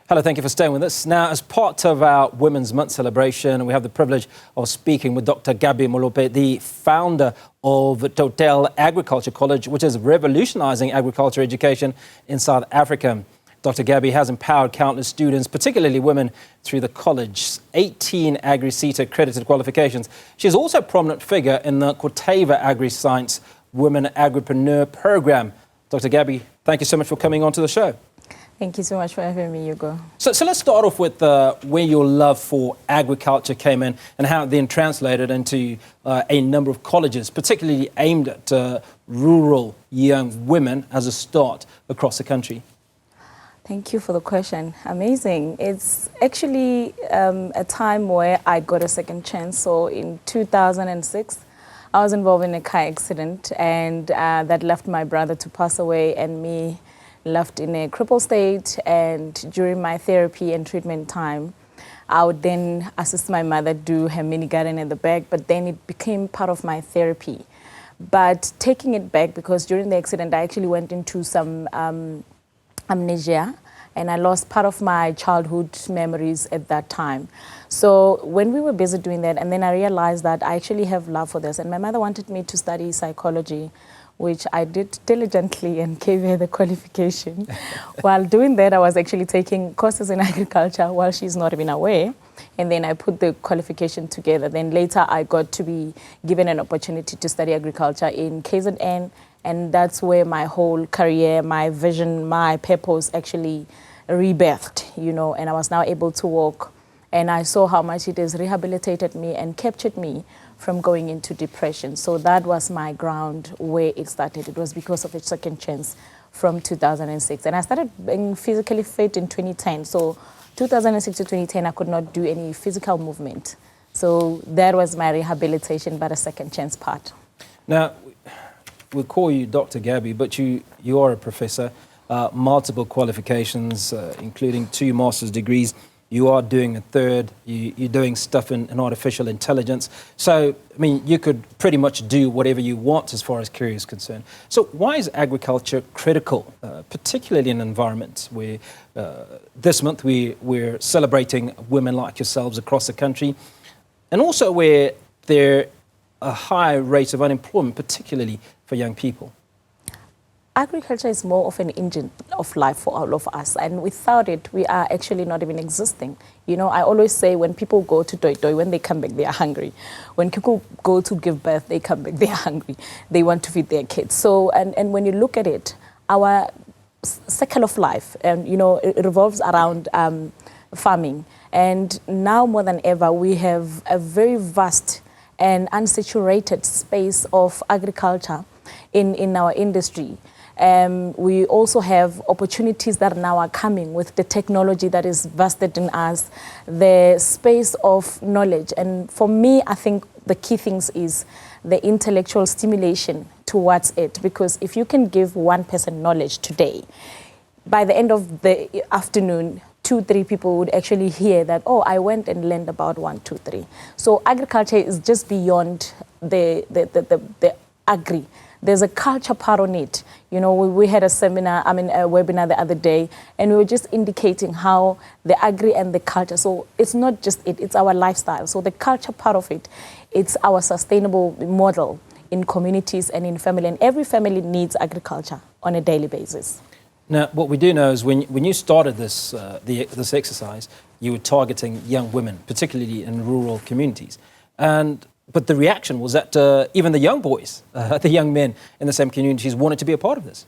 Hello, thank you for staying with us. Now, as part of our Women's Month celebration, we have the privilege of speaking with Dr. Gabby Malope, the founder of Toutele Agriculture College, which is revolutionizing agriculture education in South Africa. Dr. Gabby has empowered countless students, particularly women, through the college's 18 AgriSETA-accredited qualifications. She's also a prominent figure in the Corteva Agriscience Women Agripreneur program. Dr. Gabby, thank you so much for coming on to the show. Thank you so much for having me, Hugo. So let's start off with where your love for agriculture came in and how it then translated into a number of colleges, particularly aimed at rural young women as a start across the country. Thank you for the question. Amazing. It's actually a time where I got a second chance. So in 2006, I was involved in a car accident and that left my brother to pass away and me left in a crippled state. And during my therapy and treatment time, I would then assist my mother do her mini garden in the back, but then it became part of my therapy. But taking it back, because during the accident, I actually went into some amnesia, and I lost part of my childhood memories at that time. So when we were busy doing that, and then I realized that I actually have love for this, and my mother wanted me to study psychology, which I did diligently and gave her the qualification. While doing that, I was actually taking courses in agriculture while she's not even aware. And then I put the qualification together. Then later I got to be given an opportunity to study agriculture in KZN. And that's where my whole career, my vision, my purpose actually rebirthed, you know, and I was now able to walk. And I saw how much it has rehabilitated me and captured me from going into depression. So that was my ground where it started. It was because of a second chance from 2006. And I started being physically fit in 2010. So 2006 to 2010, I could not do any physical movement. So that was my rehabilitation, but a second chance part. Now, we'll call you Dr. Gabby, but you are a professor, multiple qualifications, including 2 master's degrees. You are doing a third, you're doing stuff in artificial intelligence. So, I mean, you could pretty much do whatever you want as far as career is concerned. So why is agriculture critical, particularly in environments where this month we're celebrating women like yourselves across the country, and also where there are high rates of unemployment, particularly for young people? Agriculture is more of an engine of life for all of us, and without it, we are actually not even existing. You know, I always say when people go to Toy, when they come back, they are hungry. When people go to give birth, they come back, they are hungry. They want to feed their kids. So, and when you look at it, our cycle of life, you know, it revolves around farming. And now more than ever, we have a very vast and unsaturated space of agriculture in our industry. We also have opportunities that now are coming with the technology that is vested in us, the space of knowledge. And for me, I think the key things is the intellectual stimulation towards it. Because if you can give one person knowledge today, by the end of the afternoon, 2-3 people would actually hear that, oh, I went and learned about 1, 2, 3. So agriculture is just beyond the agri. There's a culture part on it. You know, we had a webinar the other day, and we were just indicating how the agri and the culture, so it's not just it's our lifestyle. So the culture part of it, it's our sustainable model in communities and in family, and every family needs agriculture on a daily basis. Now, what we do know is when you started this exercise, you were targeting young women, particularly in rural communities. But the reaction was that even the young boys, the young men in the same communities wanted to be a part of this.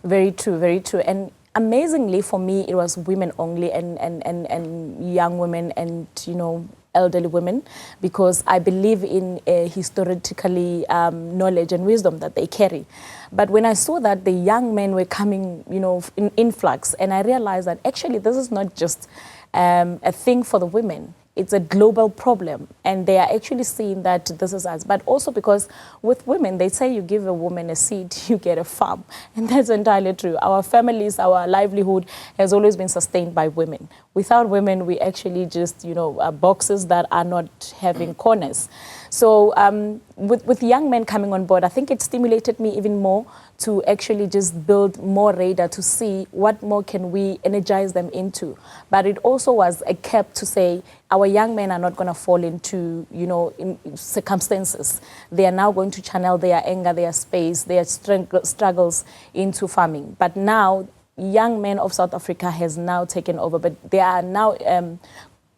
Very true, very true. And amazingly for me, it was women only and young women and, you know, elderly women, because I believe in historically knowledge and wisdom that they carry. But when I saw that the young men were coming, you know, in influx, and I realized that actually this is not just a thing for the women. It's a global problem, and they are actually seeing that this is us. But also because with women, they say you give a woman a seed, you get a farm. And that's entirely true. Our families, our livelihood has always been sustained by women. Without women, we actually just, you know, boxes that are not having corners. So with young men coming on board, I think it stimulated me even more to actually just build more radar to see what more can we energize them into. But it also was a cap to say our young men are not going to fall into, in circumstances. They are now going to channel their anger, their space, their struggles into farming. But now, young men of South Africa has now taken over, but they are now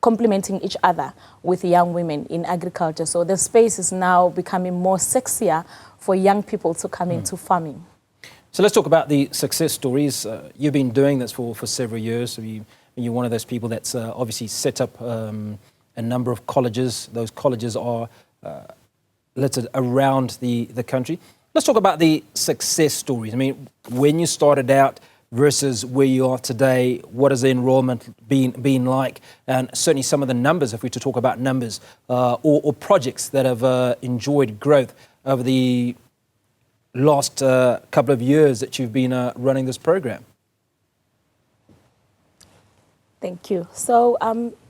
complementing each other with young women in agriculture. So the space is now becoming more sexier for young people to come into farming. So let's talk about the success stories. You've been doing this for several years. So you're one of those people that's obviously set up a number of colleges. Those colleges are littered around the country. Let's talk about the success stories. I mean, when you started out versus where you are today, what has the enrollment been like? And certainly some of the numbers, if we were to talk about numbers, or projects that have enjoyed growth over the last couple of years that you've been running this program. Thank you. So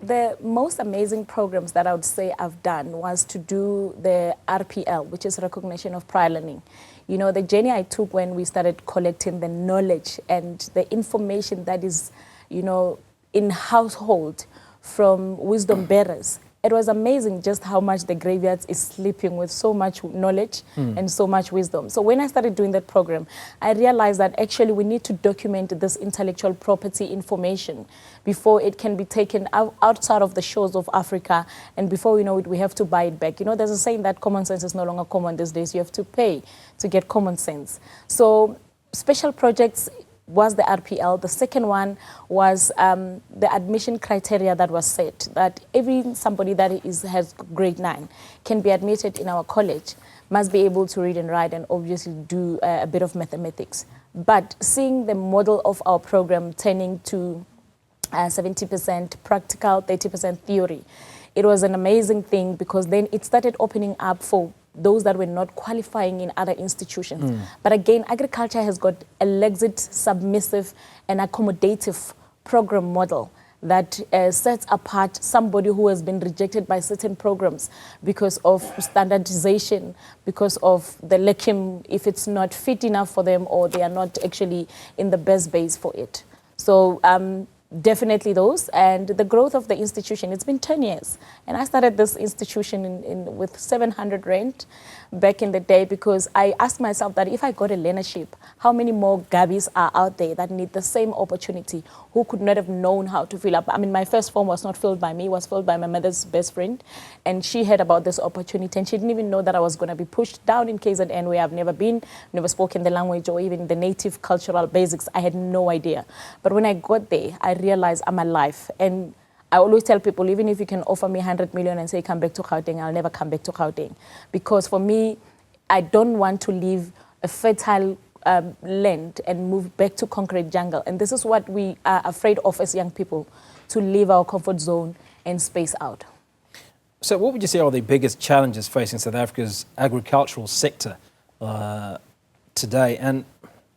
the most amazing programs that I would say I've done was to do the RPL, which is recognition of prior learning. You know, the journey I took when we started collecting the knowledge and the information that is, in household from wisdom bearers. It was amazing just how much the graveyards is sleeping with so much knowledge and so much wisdom. So when I started doing that program, I realized that actually we need to document this intellectual property information before it can be taken outside of the shores of Africa, and before we know it, we have to buy it back. You know, there's a saying that common sense is no longer common these days. You have to pay to get common sense. So special projects was the RPL. The second one was the admission criteria that was set, that somebody that has grade 9 can be admitted in our college, must be able to read and write and obviously do a bit of mathematics. But seeing the model of our program turning to 70% practical, 30% theory, it was an amazing thing, because then it started opening up for those that were not qualifying in other institutions. But again, agriculture has got a Lexit, submissive and accommodative program model that sets apart somebody who has been rejected by certain programs because of standardization, because of the lacking, if it's not fit enough for them or they are not actually in the best base for it. So definitely those, and the growth of the institution. It's been 10 years, and I started this institution with 700 rand back in the day, because I asked myself that if I got a learnership, how many more Gabbies are out there that need the same opportunity, who could not have known how to fill up? I mean, my first form was not filled by me, it was filled by my mother's best friend, and she heard about this opportunity, and she didn't even know that I was going to be pushed down in KZN, where I've never been, never spoken the language or even the native cultural basics. I had no idea. But when I got there, I realized I'm alive. And I always tell people, even if you can offer me 100 million and say, come back to Gauteng, I'll never come back to Gauteng. Because for me, I don't want to leave a fertile land and move back to concrete jungle. And this is what we are afraid of as young people, to leave our comfort zone and space out. So what would you say are the biggest challenges facing South Africa's agricultural sector today? And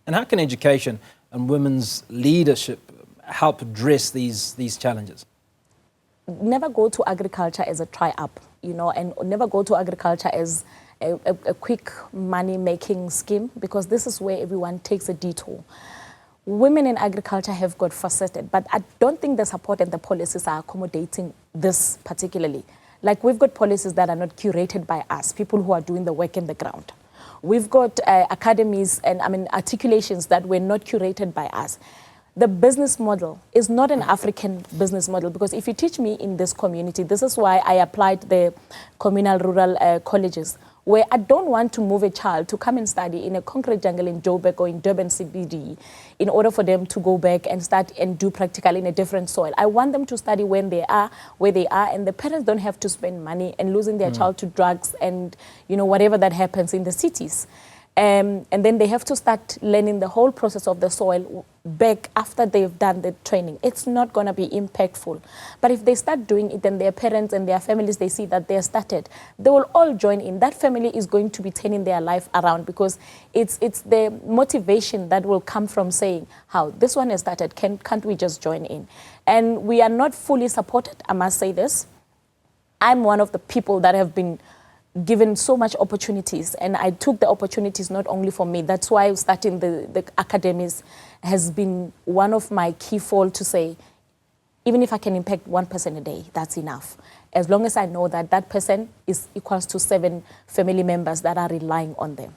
how can education and women's leadership help address these challenges? Never go to agriculture as a try-up, and never go to agriculture as a quick money-making scheme, because this is where everyone takes a detour. Women in agriculture have got faceted, but I don't think the support and the policies are accommodating this particularly. Like, we've got policies that are not curated by us, people who are doing the work in the ground. We've got academies and articulations that were not curated by us. The business model is not an African business model, because if you teach me in this community, this is why I applied the communal rural colleges, where I don't want to move a child to come and study in a concrete jungle in Joburg or in Durban CBD in order for them to go back and start and do practical in a different soil. I want them to study when they are, where they are, and the parents don't have to spend money and losing their child to drugs and whatever that happens in the cities. And then they have to start learning the whole process of the soil back after they've done the training. It's not going to be impactful. But if they start doing it, then their parents and their families, they see that they're started, they will all join in. That family is going to be turning their life around, because it's the motivation that will come from saying, how this one has started, can't we just join in? And we are not fully supported, I must say this. I'm one of the people that have been given so much opportunities, and I took the opportunities not only for me. That's why starting the academies has been one of my key fold to say, even if I can impact 1% a day, that's enough. As long as I know that that person is equals to 7 family members that are relying on them.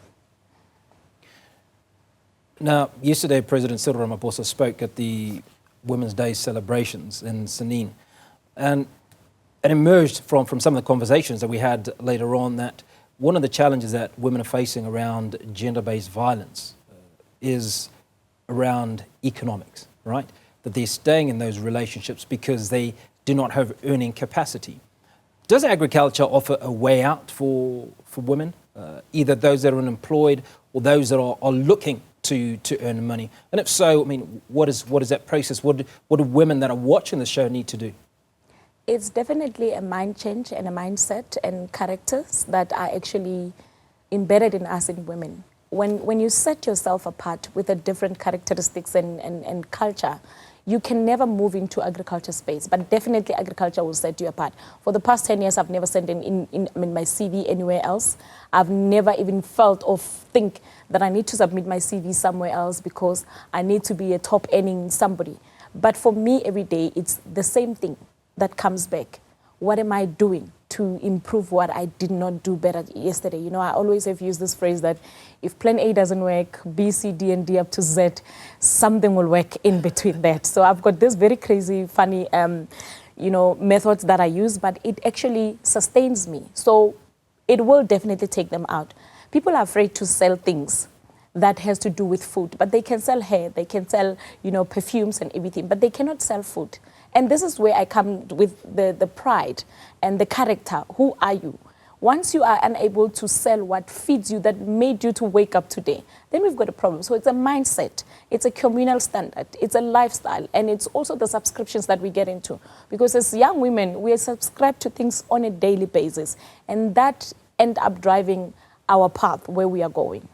Now, yesterday, President Cyril Ramaphosa spoke at the Women's Day celebrations in Senin, and it emerged from some of the conversations that we had later on that one of the challenges that women are facing around gender-based violence is around economics, right? That they're staying in those relationships because they do not have earning capacity. Does agriculture offer a way out for women, either those that are unemployed or those that are looking to earn money? And if so, I mean, what is that process? What do women that are watching the show need to do? It's definitely a mind change and a mindset and characters that are actually embedded in us in women. When you set yourself apart with a different characteristics and culture, you can never move into agriculture space, but definitely agriculture will set you apart. For the past 10 years, I've never sent in my CV anywhere else. I've never even felt or think that I need to submit my CV somewhere else because I need to be a top earning somebody. But for me, every day, it's the same thing that comes back. What am I doing to improve what I did not do better yesterday? You know, I always have used this phrase that if plan A doesn't work, B, C, D, and D up to Z, something will work in between that. So I've got this very crazy, funny, methods that I use, but it actually sustains me. So it will definitely take them out. People are afraid to sell things that has to do with food, but they can sell hair, they can sell, perfumes and everything, but they cannot sell food. And this is where I come with the pride and the character. Who are you? Once you are unable to sell what feeds you, that made you to wake up today, then we've got a problem. So it's a mindset, it's a communal standard, it's a lifestyle, and it's also the subscriptions that we get into. Because as young women, we are subscribed to things on a daily basis, and that end up driving our path where we are going.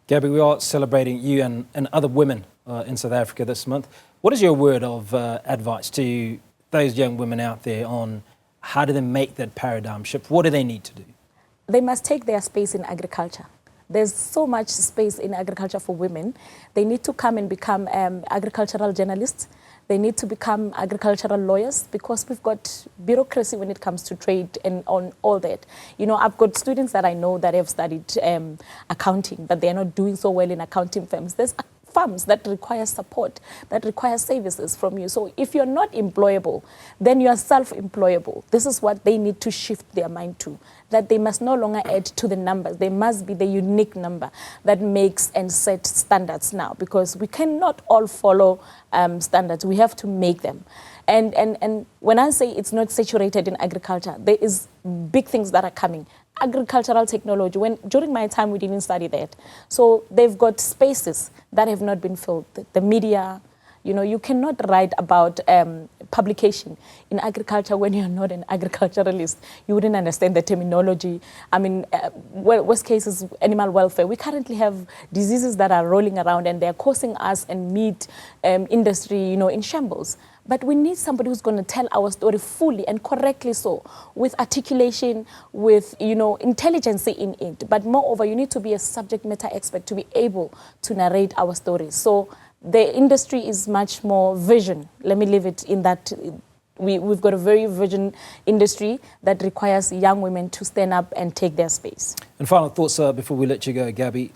Gabby, we are celebrating you and other women in South Africa this month. What is your word of advice to those young women out there on how do they make that paradigm shift? What do they need to do? They must take their space in agriculture. There's so much space in agriculture for women. They need to come and become agricultural journalists. They need to become agricultural lawyers because we've got bureaucracy when it comes to trade and on all that. You know, I've got students that I know that have studied accounting, but they're not doing so well in accounting firms. There's firms that require support, that require services from you. So if you're not employable, then you are self-employable. This is what they need to shift their mind to, that they must no longer add to the numbers. They must be the unique number that makes and sets standards now, because we cannot all follow standards. We have to make them. And when I say it's not saturated in agriculture, there is big things that are coming. Agricultural technology, during my time we didn't study that. So they've got spaces that have not been filled. The media, you cannot write about publication in agriculture when you're not an agriculturalist. You wouldn't understand the terminology. I mean, worst case is animal welfare. We currently have diseases that are rolling around and they're causing us and meat industry, in shambles. But we need somebody who's going to tell our story fully and correctly so, with articulation, with, intelligence in it. But moreover, you need to be a subject matter expert to be able to narrate our stories. So the industry is much more vision. Let me leave it in that. We've got a very vision industry that requires young women to stand up and take their space. And final thoughts before we let you go, Gabby.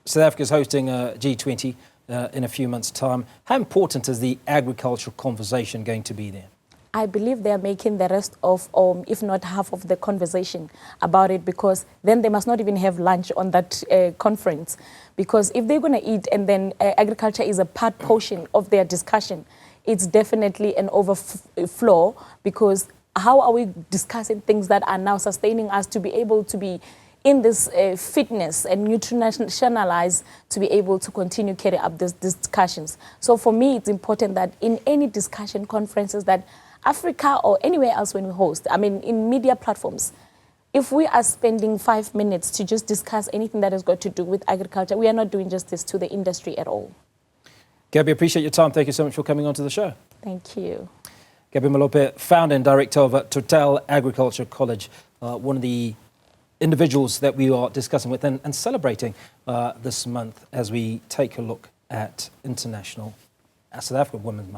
South Africa is hosting a G20 in a few months' time. How important is the agricultural conversation going to be there? I believe they're making the rest of, if not half of the conversation about it, because then they must not even have lunch on that conference. Because if they're going to eat and then agriculture is a part portion of their discussion, it's definitely an overflow, because how are we discussing things that are now sustaining us to be able to be in this fitness and nutritionalize to be able to continue carry up these discussions. So for me, it's important that in any discussion conferences that Africa or anywhere else when we host, I mean, in media platforms, if we are spending 5 minutes to just discuss anything that has got to do with agriculture, we are not doing justice to the industry at all. Gabby, appreciate your time. Thank you so much for coming on to the show. Thank you. Gabby Malope, founder and director of Toutele Agriculture College, one of the individuals that we are discussing with and celebrating this month as we take a look at International South African Women's Month.